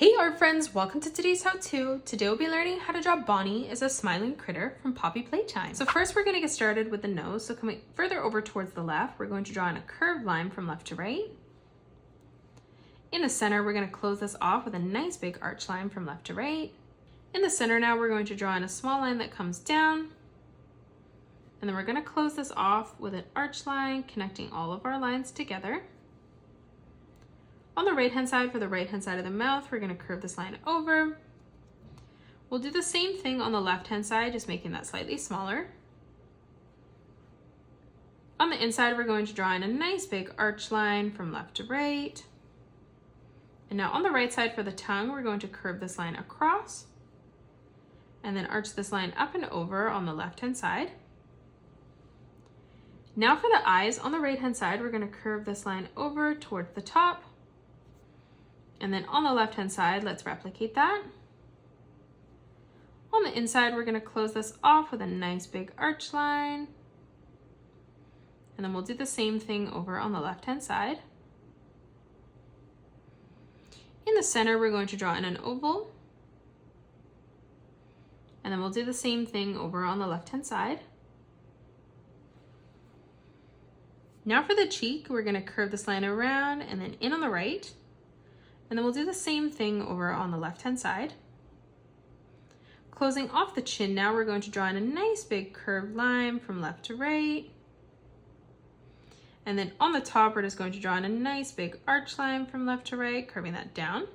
Hey art friends, welcome to today's how-to. Today we'll be learning how to draw Bonnie as a smiling critter from Poppy Playtime. So first we're going to get started with the nose. So coming further over towards the left, we're going to draw in a curved line from left to right. In the center, we're going to close this off with a nice big arch line from left to right. In the center now, we're going to draw in a small line that comes down. And then we're going to close this off with an arch line connecting all of our lines together. On the right hand side, for the right hand side of the mouth, we're going to curve this line over. We'll do the same thing on the left hand side, just making that slightly smaller. On the inside, we're going to draw in a nice big arch line from left to right. And now on the right side for the tongue, we're going to curve this line across and then arch this line up and over on the left hand side. Now for the eyes, on the right hand side, we're going to curve this line over towards the top. And then on the left-hand side, let's replicate that. On the inside, we're going to close this off with a nice big arch line. And then we'll do the same thing over on the left-hand side. In the center, we're going to draw in an oval. And then we'll do the same thing over on the left-hand side. Now for the cheek, we're going to curve this line around and then in on the right. And then we'll do the same thing over on the left-hand side. Closing off the chin now, we're going to draw in a nice big curved line from left to right. And then on the top, we're just going to draw in a nice big arch line from left to right, curving that down.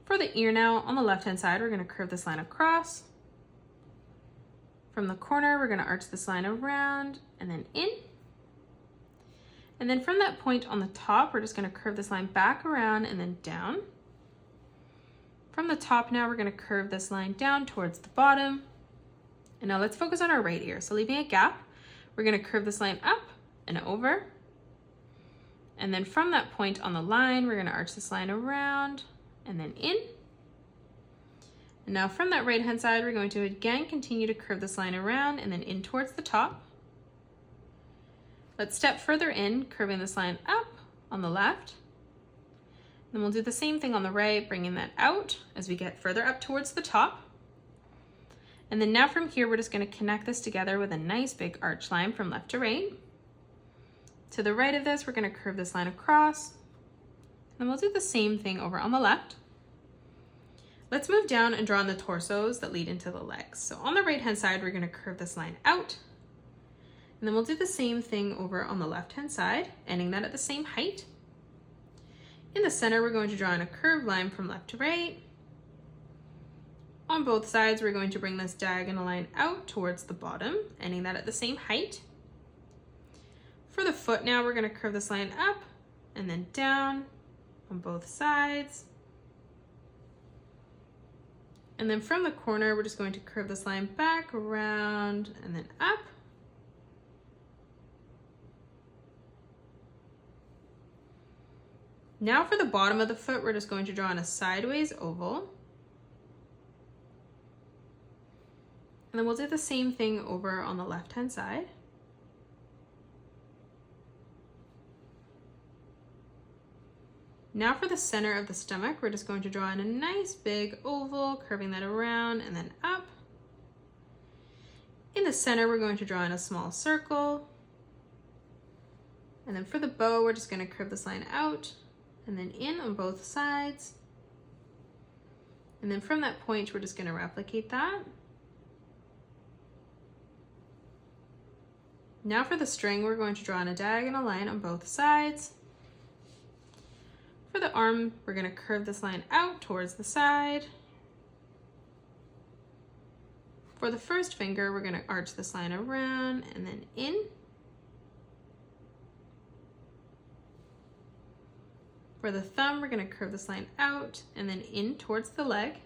For the ear now, on the left-hand side, we're going to curve this line across. From the corner, we're going to arch this line around and then in. And then from that point on the top, we're just going to curve this line back around and then down. From the top now, we're going to curve this line down towards the bottom. And now let's focus on our right ear. So leaving a gap, we're going to curve this line up and over. And then from that point on the line, we're going to arch this line around and then in. And now from that right hand side, we're going to again continue to curve this line around and then in towards the top. Let's step further in, curving this line up on the left. Then we'll do the same thing on the right, bringing that out as we get further up towards the top. And then now from here, we're just going to connect this together with a nice big arch line from left to right. To the right of this, we're going to curve this line across. And we'll do the same thing over on the left. Let's move down and draw on the torsos that lead into the legs. So on the right hand side, we're going to curve this line out. And then we'll do the same thing over on the left-hand side, ending that at the same height. In the center, we're going to draw in a curved line from left to right. On both sides, we're going to bring this diagonal line out towards the bottom, ending that at the same height. For the foot now, we're going to curve this line up and then down on both sides. And then from the corner, we're just going to curve this line back around and then up. Now for the bottom of the foot, we're just going to draw in a sideways oval. And then we'll do the same thing over on the left-hand side. Now for the center of the stomach, we're just going to draw in a nice big oval, curving that around and then up. In the center, we're going to draw in a small circle. And then for the bow, we're just going to curve this line out and then in on both sides. And then from that point, we're just going to replicate that. Now for the string, we're going to draw in a diagonal line on both sides. For the arm, we're going to curve this line out towards the side. For the first finger, we're going to arch this line around and then in. For the thumb, we're going to curve this line out and then in towards the leg.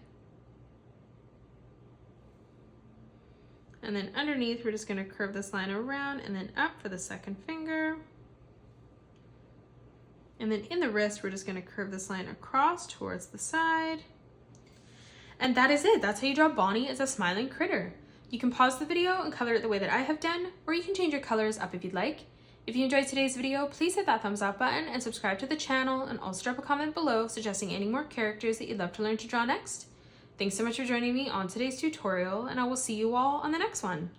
And then underneath, we're just going to curve this line around and then up for the second finger. And then in the wrist, we're just going to curve this line across towards the side. And that is it. That's how you draw Bonnie as a smiling critter. You can pause the video and color it the way that I have done, or you can change your colors up if you'd like. If you enjoyed today's video, please hit that thumbs up button and subscribe to the channel, and also drop a comment below suggesting any more characters that you'd love to learn to draw next. Thanks so much for joining me on today's tutorial, and I will see you all on the next one.